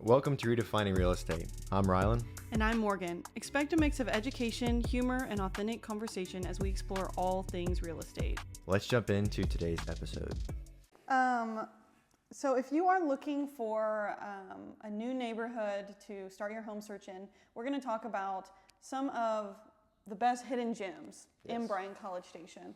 Welcome to Redefining Real Estate. I'm Rylan. And I'm Morgan. Expect a mix of education, humor, and authentic conversation as we explore all things real estate. Let's jump into today's episode. So if you are looking for a new neighborhood to start your home search in, we're going to talk about some of the best hidden gems in Bryan-College Station.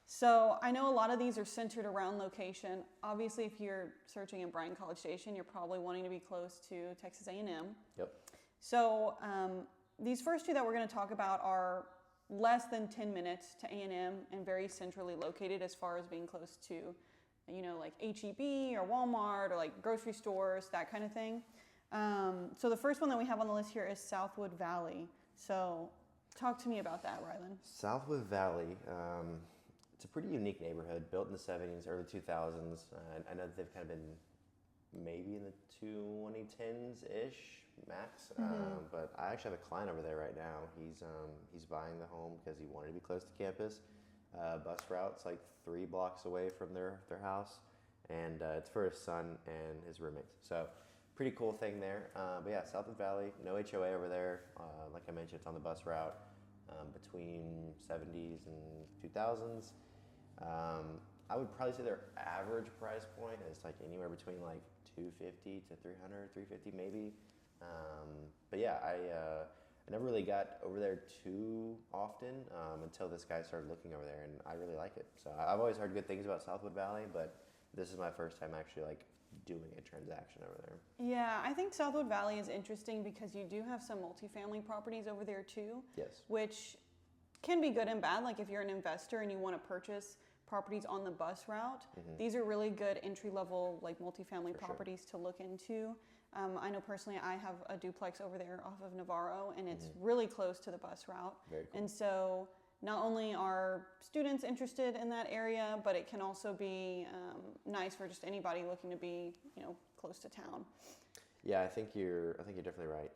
So I know a lot of these are centered around location. Obviously, if you're searching in Bryan-College Station, you're probably wanting to be close to Texas A&M. Yep. So these first two that we're going to talk about are less than 10 minutes to A&M and very centrally located as far as being close to, you know, like H-E-B or Walmart or like grocery stores, that kind of thing. So the first one that we have on the list here is Southwood Valley. So talk to me about that, Rylan. Southwood Valley, it's a pretty unique neighborhood, built in the 70s, early 2000s. I know that they've kind of been maybe in the 2010s-ish max, but I actually have a client over there right now. He's buying the home because he wanted to be close to campus. Bus route's like 3 blocks away from their house, and it's for his son and his roommates. So pretty cool thing there. But yeah, Southwood Valley, no HOA over there. Like I mentioned, it's on the bus route between 70s and 2000s. I would probably say their average price point is like anywhere between like 250 to 300, 350 maybe. But yeah, I never really got over there too often until this guy started looking over there, and I really like it. So I've always heard good things about Southwood Valley, but this is my first time actually like doing a transaction over there. Yeah, I think Southwood Valley is interesting because you do have some multifamily properties over there too. Yes. Which can be good and bad. Like if you're an investor and you want to purchase properties on the bus route, these are really good entry-level like multifamily properties to look into. I know personally I have a duplex over there off of Navarro, and it's really close to the bus route. Very cool. And so not only are students interested in that area, but it can also be nice for just anybody looking to be, you know, close to town. Yeah, I think you're definitely right.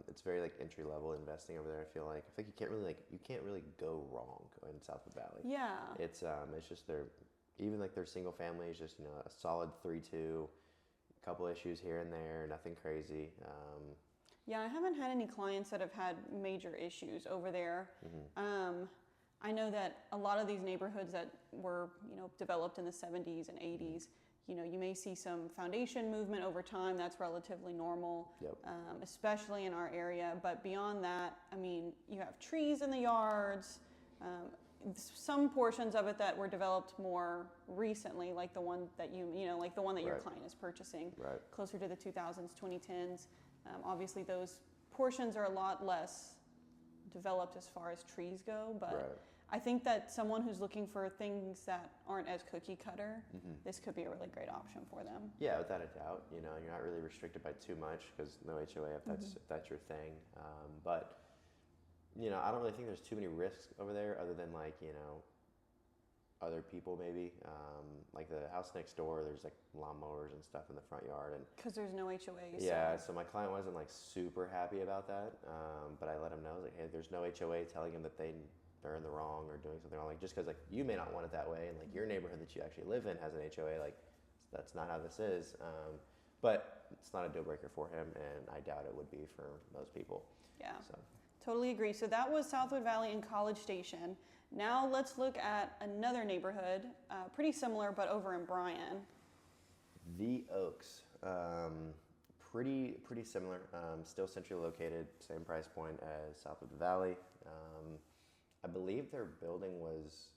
It's very like entry level investing over there. I feel like you can't really go wrong in Southwood Valley. Yeah. It's just their single family is just, you know, a solid 3-2, couple issues here and there, nothing crazy. Yeah, I haven't had any clients that have had major issues over there. I know that a lot of these neighborhoods that were, you know, developed in the 70s and 80s, you know, you may see some foundation movement over time. That's relatively normal, especially in our area. But beyond that, I mean, you have trees in the yards, some portions of it that were developed more recently, like the one that your client is purchasing, closer to the 2000s, 2010s. Obviously, those portions are a lot less developed as far as trees go, but I think that someone who's looking for things that aren't as cookie cutter, this could be a really great option for them. Yeah, without a doubt. You know, you're not really restricted by too much because no HOA if that's your thing. But you know, I don't really think there's too many risks over there other than like, you know, other people maybe. Like the house next door, there's like lawnmowers and stuff in the front yard, and because there's no HOA. Yeah, so my client wasn't like super happy about that, but I let him know, I was like, hey, there's no HOA telling him that they're in the wrong or doing something wrong. Like just because like you may not want it that way, and like your neighborhood that you actually live in has an HOA, like that's not how this is. But it's not a deal breaker for him, and I doubt it would be for most people. Yeah. So. Totally agree. So that was Southwood Valley and College Station. Now let's look at another neighborhood, pretty similar, but over in Bryan. The Oaks, pretty similar. Still centrally located, same price point as Southwood Valley. I believe their building was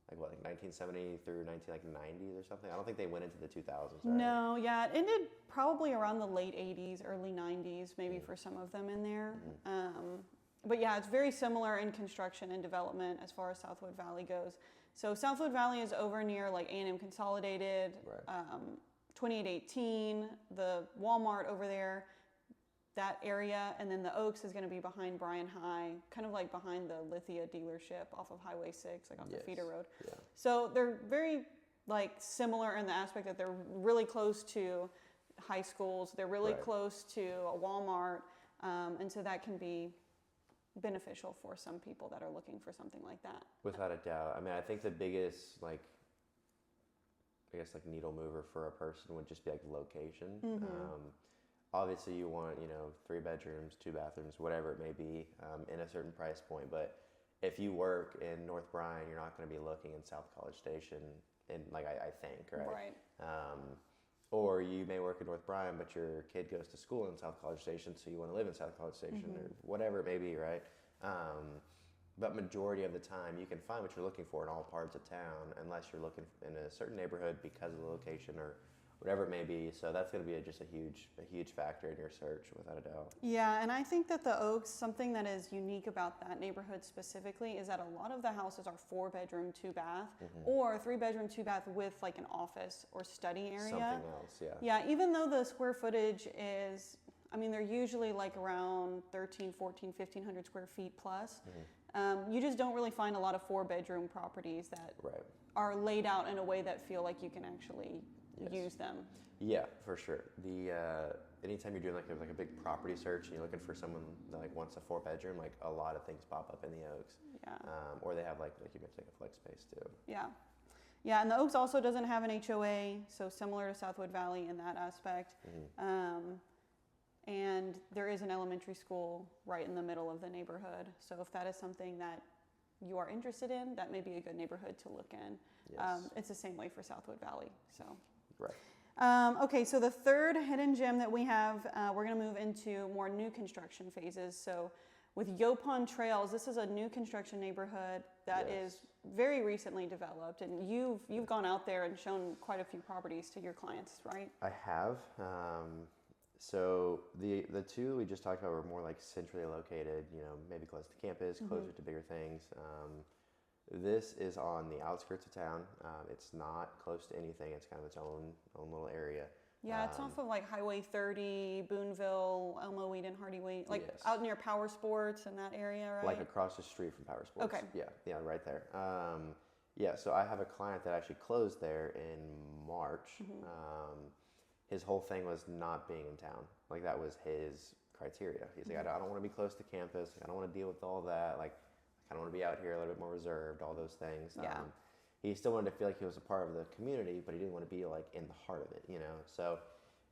like 1970 through 1990s or something. I don't think they went into the 2000s. Right? No, yeah, it ended probably around the late 80s, early 90s, maybe for some of them in there. But yeah, it's very similar in construction and development as far as Southwood Valley goes. So Southwood Valley is over near like A&M Consolidated, 2818, the Walmart over there, that area, and then the Oaks is going to be behind Bryan High, kind of like behind the Lithia dealership off of Highway 6, like off the feeder road. Yeah. So they're very like similar in the aspect that they're really close to high schools, they're really close to a Walmart, and so that can be beneficial for some people that are looking for something like that. Without a doubt. I mean, I think the biggest needle mover for a person would just be like location. obviously you want, 3 bedrooms, 2 bathrooms, whatever it may be, in a certain price point. But if you work in North Bryan, you're not going to be looking in South College Station, I think, right? Right. Or you may work in North Bryan, but your kid goes to school in South College Station, so you want to live in South College Station or whatever it may be, right? But majority of the time, you can find what you're looking for in all parts of town, unless you're looking in a certain neighborhood because of the location or whatever it may be. So that's going to be just a huge factor in your search, without a doubt. Yeah, and I think that the Oaks, something that is unique about that neighborhood specifically is that a lot of the houses are 4-bedroom, 2-bath, or 3-bedroom, 2-bath with like an office or study area. Something else, yeah. Yeah, even though the square footage is, I mean, they're usually like around 13, 14, 1,500 square feet plus. You just don't really find a lot of 4-bedroom properties that are laid out in a way that feel like you can actually use them. Yeah, for sure. Anytime you're doing like a big property search and you're looking for someone that like wants a 4-bedroom, like a lot of things pop up in the Oaks. Yeah. Or they have like you mentioned, like a flex space too. Yeah. Yeah, and the Oaks also doesn't have an HOA, so similar to Southwood Valley in that aspect. And there is an elementary school right in the middle of the neighborhood. So if that is something that you are interested in, that may be a good neighborhood to look in. Yes. It's the same way for Southwood Valley. So. Right. Okay, so the third hidden gem that we have, we're going to move into more new construction phases. So with Yopon Trails, this is a new construction neighborhood that is very recently developed, and you've gone out there and shown quite a few properties to your clients, right? I have. So the two we just talked about were more like centrally located, maybe close to campus, closer to bigger things. This is on the outskirts of town. It's not close to anything. It's kind of its own little area. Yeah, it's off of like Highway 30, Boonville, Elmo Wheaton, Hardy Wheat, like out near Power Sports in that area, right? Like across the street from Power Sports. Okay. Yeah, right there. So I have a client that actually closed there in March. His whole thing was not being in town. Like that was his criteria. He's like, I don't want to be close to campus. I don't want to deal with all that. Like, I don't want to be out here a little bit more reserved, all those things. Yeah. He still wanted to feel like he was a part of the community, but he didn't want to be like in the heart of it, So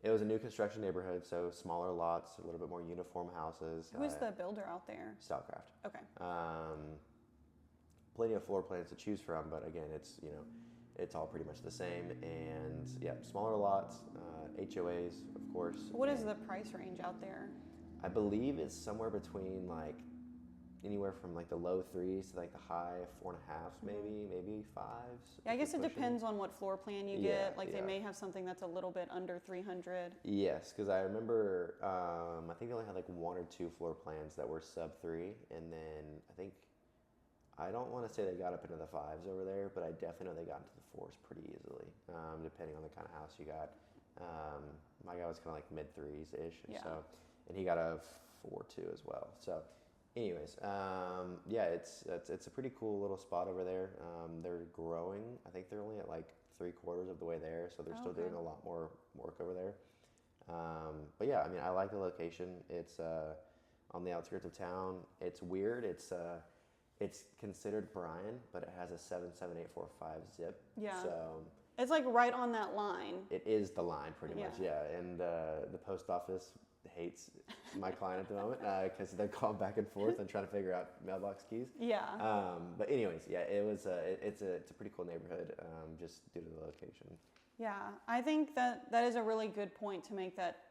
it was a new construction neighborhood, so smaller lots, a little bit more uniform houses. Who is the builder out there? Stylecraft. Okay. Plenty of floor plans to choose from, but again, it's all pretty much the same. And yeah, smaller lots, HOAs, of course. What is the price range out there? I believe it's somewhere between like anywhere from like the low 3s to like the high 4.5s, maybe 5s. Yeah, I guess it depends on what floor plan you get. Like they may have something that's a little bit under 300. Yes, because I remember I think they only had like 1 or 2 floor plans that were sub 3, and then I don't want to say they got up into the 5s over there, but I definitely know they got into the 4s pretty easily, depending on the kind of house you got. My guy was kind of like mid 3s-ish, so, and he got a 4.2 as well. So anyways, it's a pretty cool little spot over there. They're growing. I think they're only at like 3/4 of the way there, so they're still doing a lot more work over there. But yeah, I mean, I like the location. It's on the outskirts of town. It's weird. It's considered Bryan, but it has a 77845 zip. Yeah. So it's like right on that line. it is the line pretty much, yeah. And the post office hates my client at the moment because they're calling back and forth and trying to figure out mailbox keys. Yeah. But anyways, yeah, it's a pretty cool neighborhood just due to the location. Yeah, I think that is a really good point to make, that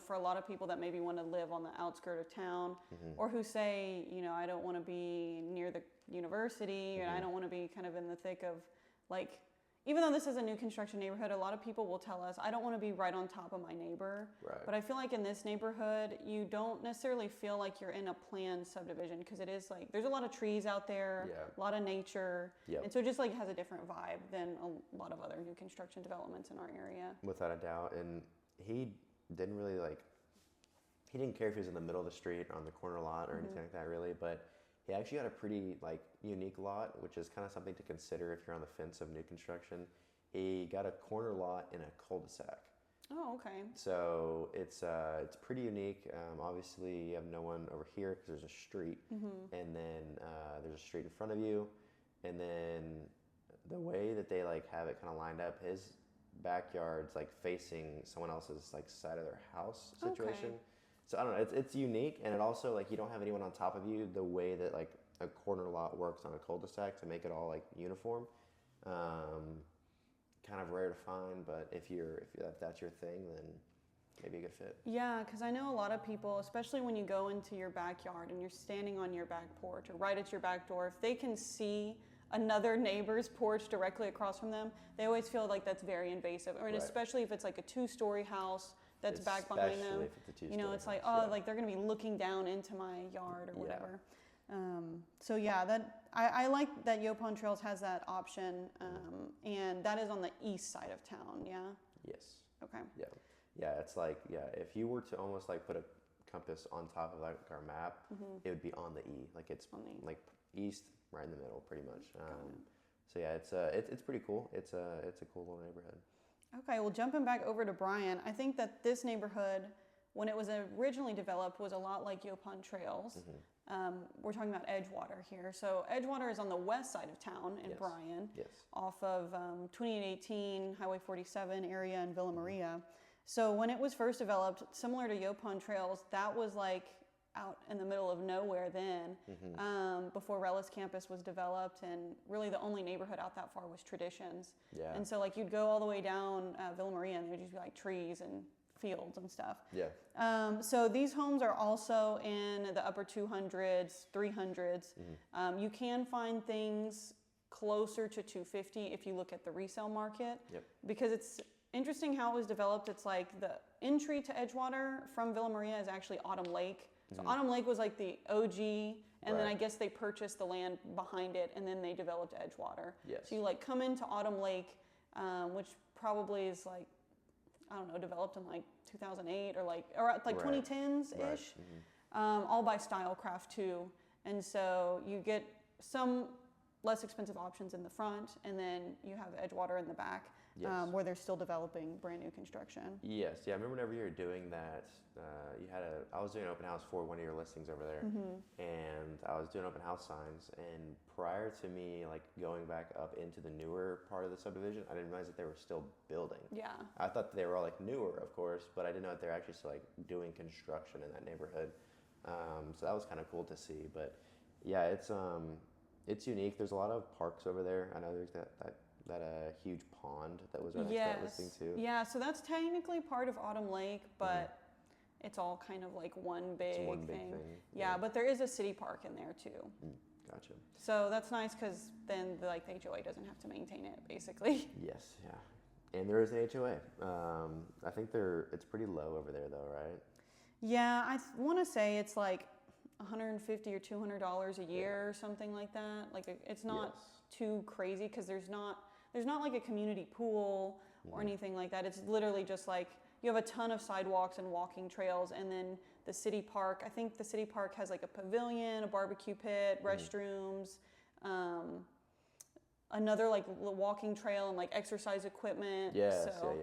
for a lot of people that maybe want to live on the outskirt of town, or who say, I don't want to be near the university, and I don't want to be kind of in the thick of, like, even though this is a new construction neighborhood, a lot of people will tell us, I don't want to be right on top of my neighbor. Right. But I feel like in this neighborhood, you don't necessarily feel like you're in a planned subdivision, because it is like, there's a lot of trees out there, a lot of nature. Yep. And so it just like has a different vibe than a lot of other new construction developments in our area. Without a doubt. And he didn't really he didn't care if he was in the middle of the street or on the corner lot or anything like that really, but he actually got a pretty unique lot, which is kind of something to consider if you're on the fence of new construction. He got a corner lot in a cul-de-sac. Oh, okay. So it's pretty unique. Obviously, you have no one over here because there's a street, and then there's a street in front of you, and then the way that they have it kind of lined up, his backyards like facing someone else's like side of their house situation. Okay. So I don't know, it's unique, and it also like you don't have anyone on top of you the way that like a corner lot works on a cul-de-sac to make it all like uniform. Kind of rare to find, but if that's your thing, then maybe a good fit. Yeah, because I know a lot of people, especially when you go into your backyard and you're standing on your back porch or right at your back door, if they can see another neighbor's porch directly across from them, they always feel like that's very invasive. I mean, especially if it's like a 2-story house that's back behind them. If it's a 2-story you know, it's house, like, oh, like they're going to be looking down into my yard or whatever. So yeah, that I like that Yopon Trails has that option, and that is on the east side of town. Yeah. Yes. Okay. Yeah. It's like if you were to almost like put a compass on top of like our map, it would be on the E. Like it's like east, right in the middle, pretty much. So yeah, it's pretty cool. It's a cool little neighborhood. Okay. Well, jumping back over to Bryan, I think that this neighborhood, when it was originally developed, was a lot like Yopon Trails. We're talking about Edgewater here. So Edgewater is on the west side of town in Bryan, off of 2818 Highway 47 area in Villa Maria. So when it was first developed, similar to Yopon Trails, that was like out in the middle of nowhere then, before Relish Campus was developed, and really the only neighborhood out that far was Traditions. Yeah. And so like you'd go all the way down Villa Maria, and there'd just be like trees and fields and stuff. Yeah. So these homes are also in the upper 200s, 300s. You can find things closer to 250 if you look at the resale market. Because it's interesting how it was developed. It's like the entry to Edgewater from Villa Maria is actually Autumn Lake. So Autumn Lake was like the OG, and then I guess they purchased the land behind it, and then they developed Edgewater. So you like come into Autumn Lake, which probably is like, I don't know, developed in like 2008 or like 2010s-ish, all by Stylecraft too. And so you get some less expensive options in the front, and then you have Edgewater in the back, where they're still developing brand new construction. Yes, yeah, I remember whenever you were doing that, I was doing an open house for one of your listings over there, and I was doing open house signs, and prior to me like going back up into the newer part of the subdivision, I didn't realize that they were still building. Yeah. I thought that they were all like newer, of course, but I didn't know that they're actually still like doing construction in that neighborhood. So that was kind of cool to see, but yeah, it's unique. There's a lot of parks over there. I know there's that huge pond that was right next to that listing too. Yeah, so that's technically part of Autumn Lake, but it's all kind of like one big thing. Yeah, but there is a city park in there too. Gotcha. So that's nice because then the HOA doesn't have to maintain it, basically. Yes, yeah. And there is an HOA. I think it's pretty low over there though, right? Yeah, I want to say it's like $150 or $200 a year or something like that. Like it's not too crazy because there's not like a community pool or anything like that. It's literally just like you have a ton of sidewalks and walking trails, and then the city park. I think the city park has like a pavilion, a barbecue pit, restrooms, another like walking trail and like exercise equipment. Yes, so,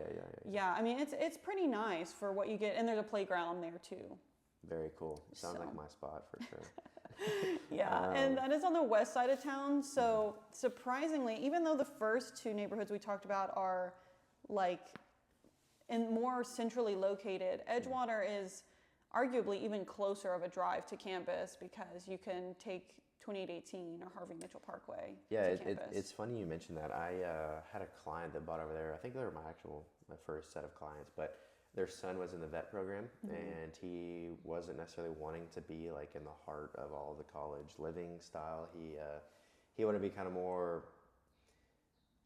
yeah. I mean, it's pretty nice for what you get, and there's a playground there too. Very cool. Sounds like my spot for sure. And that is on the west side of town. So surprisingly, even though the first two neighborhoods we talked about are like more centrally located, Edgewater is arguably even closer of a drive to campus because you can take 2818 or Harvey Mitchell Parkway to campus. It's funny you mentioned that. I had a client that bought over there. I think they were my first set of clients, but their son was in the vet program, and he wasn't necessarily wanting to be like in the heart of all the college living style. He wanted to be kind of more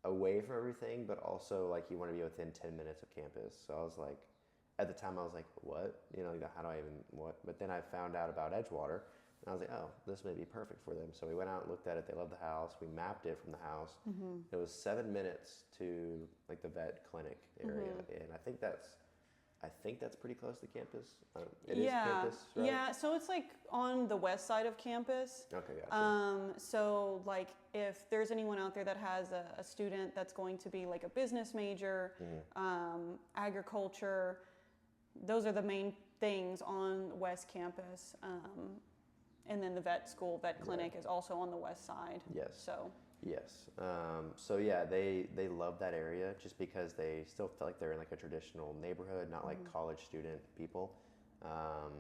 away from everything, but also like he wanted to be within 10 minutes of campus. So I was like, at the time I was like, what? How do I even what? But then I found out about Edgewater, and I was like, oh, this may be perfect for them. So we went out and looked at it. They loved the house. We mapped it from the house. It was 7 minutes to like the vet clinic area, and I think that's pretty close to campus. It is campus, right? Yeah, so it's like on the west side of campus. Okay, gotcha. So like if there's anyone out there that has a student that's going to be like a business major, agriculture, those are the main things on West Campus. And then the vet clinic is also on the west side. Yes. So Yes. So yeah, they love that area just because they still feel like they're in like a traditional neighborhood, not like college student people. Um,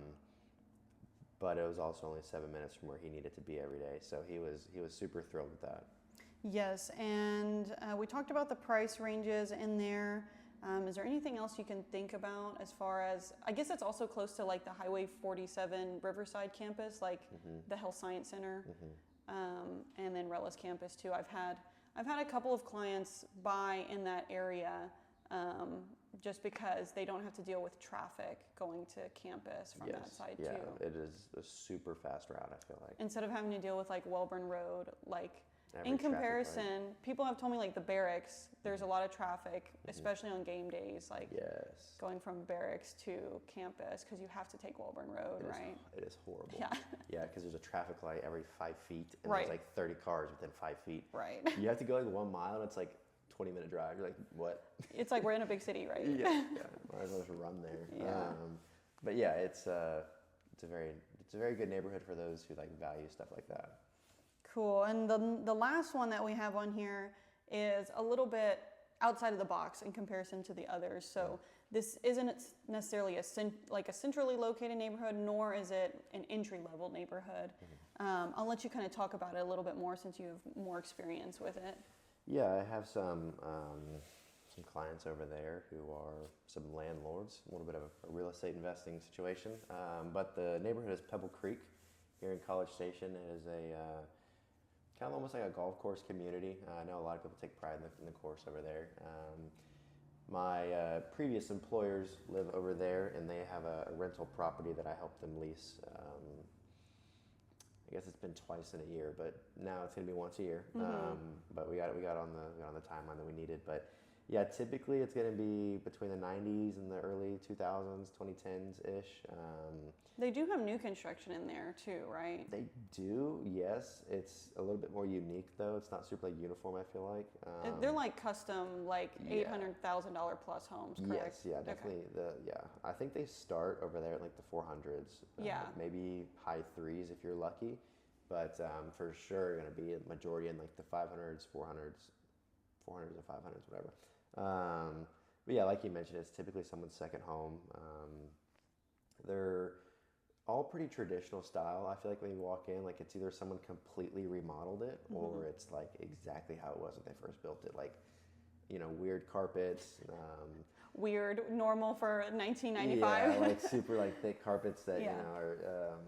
but it was also only 7 minutes from where he needed to be every day, so he was super thrilled with that. Yes, and we talked about the price ranges in there. Is there anything else you can think about as far as, I guess it's also close to like the Highway 47 Riverside campus, like the Health Science Center, and then Relish campus too. I've had a couple of clients buy in that area just because they don't have to deal with traffic going to campus from that side yeah, too. it is a super fast route, I feel like. Instead of having to deal with like Welborn Road, like Every in traffic light. comparison, people have told me like the barracks, there's a lot of traffic, especially on game days, like Yes. going from barracks to campus because you have to take Welborn Road, right? It is horrible. Yeah. Yeah, because there's a traffic light every 5 feet, and Right. there's like 30 cars within 5 feet. Right. You have to go like 1 mile, and it's like 20-minute drive. You're like, what? It's like we're in a big city, right? Yeah. Might as well just run there. Yeah. But yeah, it's a very good neighborhood for those who like value stuff like that. Cool. And the last one that we have on here is a little bit outside of the box in comparison to the others. So this isn't necessarily a centrally located neighborhood, nor is it an entry-level neighborhood. I'll let you kind of talk about it a little bit more since you have more experience with it. Yeah, I have some clients over there who are some landlords, a little bit of a real estate investing situation. But the neighborhood is Pebble Creek here in College Station. It is a kind of almost like a golf course community. I know a lot of people take pride in the course over there. My previous employers live over there, and they have a rental property that I help them lease. I guess it's been twice in a year, but now it's going to be once a year. But we got on the timeline that we needed. But yeah, typically it's going to be between the 90s and the early 2000s, 2010s ish. They do have new construction in there too, right? They do, yes. It's a little bit more unique though. It's not super like uniform, I feel like. They're like custom, like $800,000 plus homes, correct? Yes, yeah, definitely. Okay. I think they start over there at like the 400s. Maybe high threes if you're lucky, but for sure going to be a majority in like the 500s, 400s and 500s, whatever. But yeah, like you mentioned, it's typically someone's second home. They're all pretty traditional style. I feel like when you walk in, like it's either someone completely remodeled it or it's like exactly how it was when they first built it. Like, you know, weird carpets. Weird, normal for 1995. Yeah, like super like thick carpets that you know are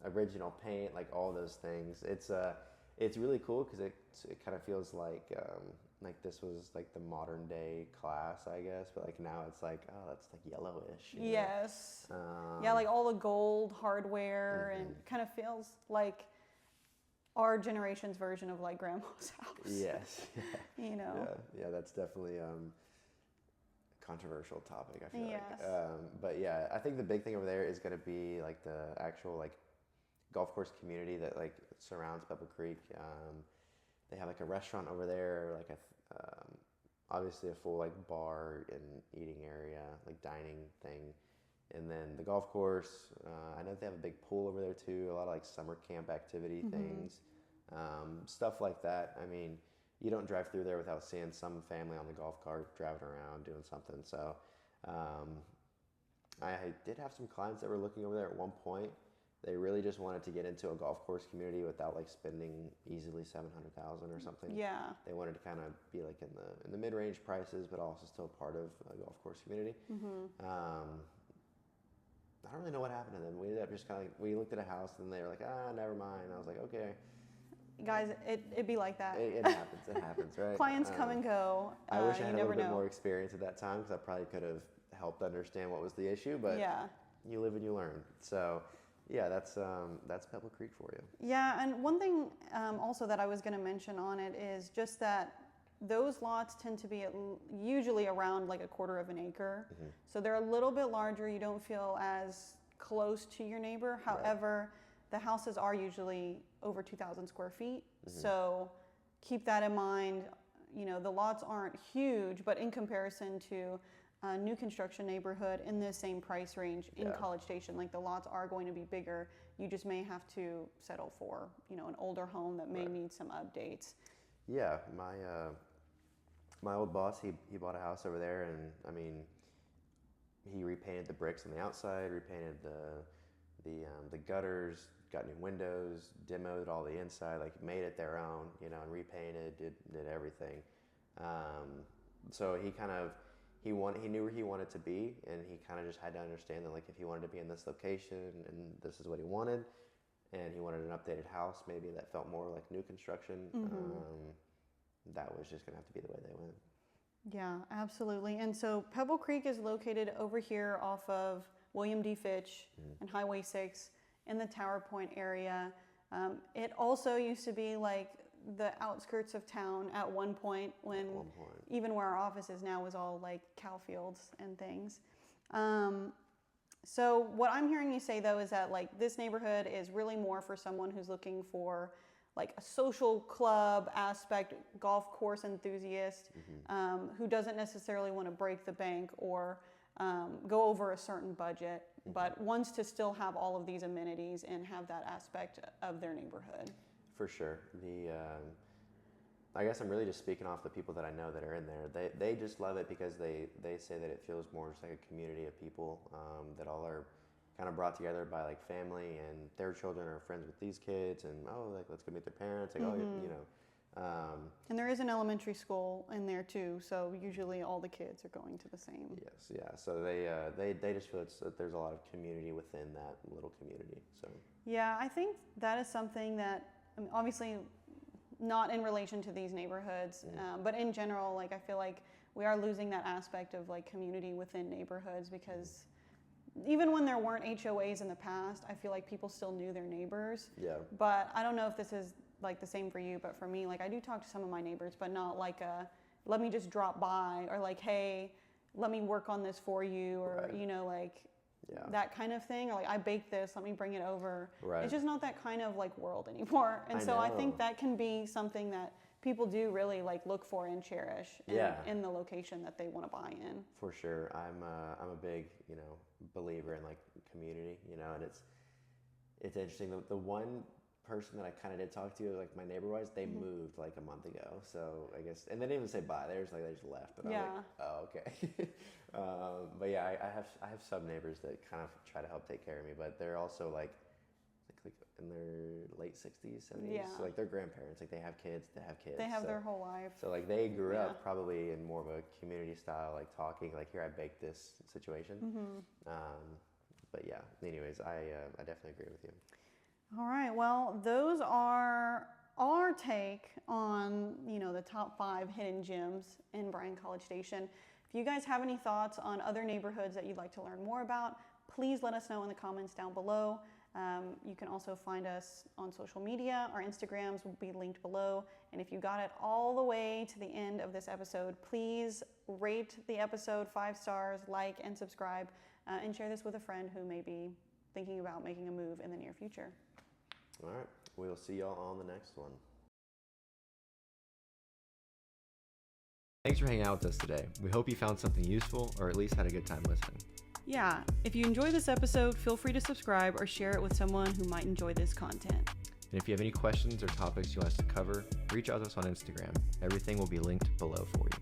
original paint, like all those things. It's really cool because it kind of feels like this was like the modern day class, I guess, but like now it's like, oh, that's like yellowish. You know? Yes. Yeah, like all the gold hardware and kind of feels like our generation's version of like grandma's house. Yes. You know. Yeah, that's definitely a controversial topic, I feel Yes. like. But yeah, I think the big thing over there is going to be like the actual like golf course community that like surrounds Pebble Creek. They have like a restaurant over there, like obviously a full like bar and eating area, like dining thing, and then the golf course. I know they have a big pool over there too. A lot of like summer camp activity things, stuff like that. I mean, you don't drive through there without seeing some family on the golf cart driving around doing something. So I did have some clients that were looking over there at one point. They really just wanted to get into a golf course community without like spending easily $700,000 or something. Yeah. They wanted to kind of be like in the mid-range prices, but also still part of a golf course community. I don't really know what happened to them. We ended up just kind of we looked at a house and they were like, never mind. I was like, okay. Guys, it'd be like that. It happens. It happens, right? Clients come and go. I wish I had a little bit know. more experience at that time because I probably could have helped understand what was the issue. But you live and you learn. So. Yeah, that's Pebble Creek for you. Yeah, and one thing also that I was going to mention on it is just that those lots tend to be usually around like a quarter of an acre. So they're a little bit larger. You don't feel as close to your neighbor. However, the houses are usually over 2,000 square feet. So keep that in mind. You know, the lots aren't huge, but in comparison to a new construction neighborhood in the same price range in College Station, like the lots are going to be bigger. You just may have to settle for, you know, an older home that may need some updates. Yeah, my old boss, he bought a house over there, and I mean, he repainted the bricks on the outside, repainted the gutters, got new windows, demoed all the inside, like made it their own, you know, and repainted, did everything. So he knew where he wanted to be, and he kind of just had to understand that, like, if he wanted to be in this location and this is what he wanted, and he wanted an updated house, maybe that felt more like new construction, that was just gonna have to be the way they went. Yeah, absolutely. And so Pebble Creek is located over here off of William D. Fitch and Highway 6 in the Tower Point area. It also used to be like the outskirts of town at one point, when even where our office is now was all like cow fields and things. So what I'm hearing you say though is that like this neighborhood is really more for someone who's looking for like a social club aspect, golf course enthusiast, who doesn't necessarily want to break the bank or go over a certain budget, but wants to still have all of these amenities and have that aspect of their neighborhood. For sure. I guess I'm really just speaking off the people that I know that are in there. They just love it because they say that it feels more just like a community of people that all are kind of brought together by like family, and their children are friends with these kids, and like let's go meet their parents, like you know. And there is an elementary school in there too, so usually all the kids are going to the same. Yes, yeah. So they just feel that there's a lot of community within that little community. So yeah, I think that is something that, I mean, obviously not in relation to these neighborhoods, but in general, like I feel like we are losing that aspect of like community within neighborhoods, because even when there weren't HOAs in the past, I feel like people still knew their neighbors. Yeah. But I don't know if this is like the same for you, but for me, like I do talk to some of my neighbors, but not like let me just drop by, or like, hey, let me work on this for you, or you know, like that kind of thing, or like I baked this, let me bring it over. Right. It's just not that kind of like world anymore. And so I think that can be something that people do really like look for and cherish in the location that they want to buy in. For sure. I'm a big, you know, believer in like community, you know, and it's interesting. The one person that I kind of did talk to, like my neighbor-wise, they moved like a month ago. So I guess, and they didn't even say bye. They just left. And I was like, oh, okay. But yeah, I have some neighbors that kind of try to help take care of me, but they're also like in their late 60s, 70s. Yeah. So like they're grandparents, like they have kids. They have their whole life. So like they grew up probably in more of a community style, like talking, like here I baked this situation. But yeah, anyways, I definitely agree with you. All right, well, those are our take on, you know, the top 5 hidden gems in Bryan-College Station. If you guys have any thoughts on other neighborhoods that you'd like to learn more about, please let us know in the comments down below. You can also find us on social media. Our Instagrams will be linked below. And if you got it all the way to the end of this episode, please rate the episode 5 stars, like and subscribe, and share this with a friend who may be thinking about making a move in the near future. All right, we'll see y'all on the next one. Thanks for hanging out with us today. We hope you found something useful, or at least had a good time listening. Yeah, if you enjoyed this episode, feel free to subscribe or share it with someone who might enjoy this content. And if you have any questions or topics you want us to cover, reach out to us on Instagram. Everything will be linked below for you.